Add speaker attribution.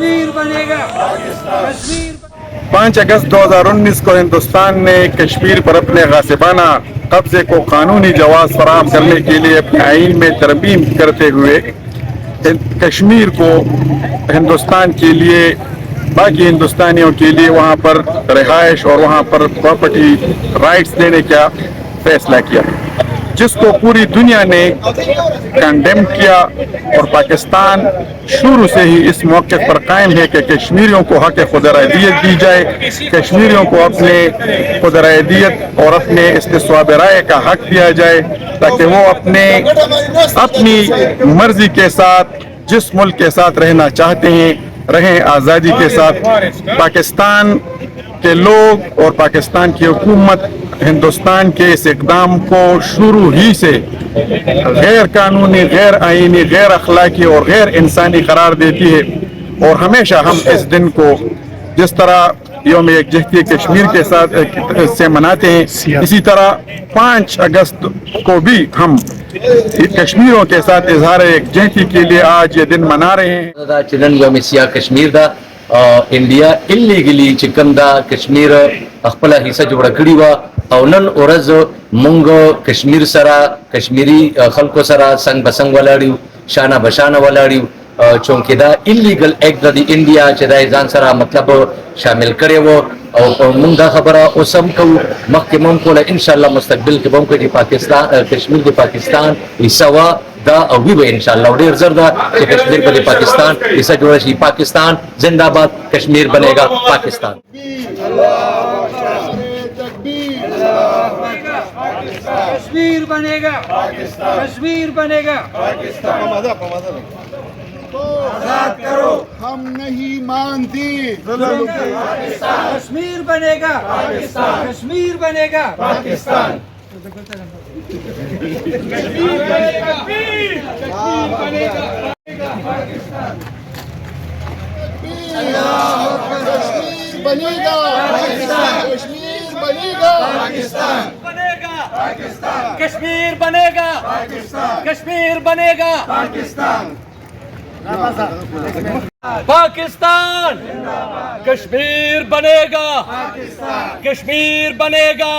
Speaker 1: کشمیر بنے گا، کشمیر
Speaker 2: 5 اگست 2019 کو ہندوستان نے کشمیر پر اپنے غاصبانہ قبضے کو قانونی جواز فراہم کرنے کے لیے اپنے آئین میں ترمیم کرتے ہوئے کشمیر کو ہندوستان کے لیے، باقی ہندوستانیوں کے لیے وہاں پر رہائش اور وہاں پر پراپرٹی رائٹس دینے کا فیصلہ کیا، جس کو پوری دنیا نے کنڈیم کیا، اور پاکستان شروع سے ہی اس موقع پر قائم ہے کہ کشمیریوں کو حق خود ارادیت دی جائے، کشمیریوں کو اپنے خود ارادیت اور اپنے استصواب رائے کا حق دیا جائے، تاکہ وہ اپنی مرضی کے ساتھ جس ملک کے ساتھ رہنا چاہتے ہیں رہیں، آزادی کے ساتھ۔ پاکستان کے لوگ اور پاکستان کی حکومت ہندوستان کے اس اقدام کو شروع ہی سے غیر قانونی، غیر آئینی، غیر اخلاقی اور غیر انسانی قرار دیتی ہے، اور ہمیشہ ہم اس دن کو جس طرح یوم یکجہتی کشمیر کے ساتھ سے مناتے ہیں، اسی طرح 5 اگست کو بھی ہم کشمیروں کے ساتھ اظہار یکجہتی کے لیے آج یہ دن منا رہے ہیں۔
Speaker 3: چنن یوم سیاہ کشمیر دا انڈیا انلیگلی چکم دا کشمیر خپل حصہ جوړ کړی و، او نن ورځ مونږ کشمیر سره کشمیری خلکو سره څنګ بسنګ ولاړیو، شانه بشانه ولاړیو، چونکه دا انلیگل ایکٹ د انډیا چې دا ځان سره مطلب شامل کړي وو، او مونږ دا خبره اوسم کوو، مخکې مونږ کوله، ان شاء الله مستقبل کې به کوم پاکستان کشمیر د پاکستان حصہ وا دا او وی ان شاء الله ډیر زر دا چې کشمیر په پاکستان حصہ جوړ شي۔ پاکستان زندہ باد، کشمیر بنے گا پاکستان۔
Speaker 1: کشمیر بنے گا، کشمیر بنے گا،
Speaker 4: آزاد کرو، ہم نہیں مانتے
Speaker 1: کشمیر بنے گا، کشمیر بنے گا،
Speaker 4: پاکستان۔ کشمیر بنے گا، کشمیر بنے گا، پاکستان
Speaker 1: بنے گا، کشمیر بنے گا، کشمیر بنے گا،
Speaker 4: پاکستان۔
Speaker 1: پاکستان، کشمیر بنے گا، کشمیر بنے گا۔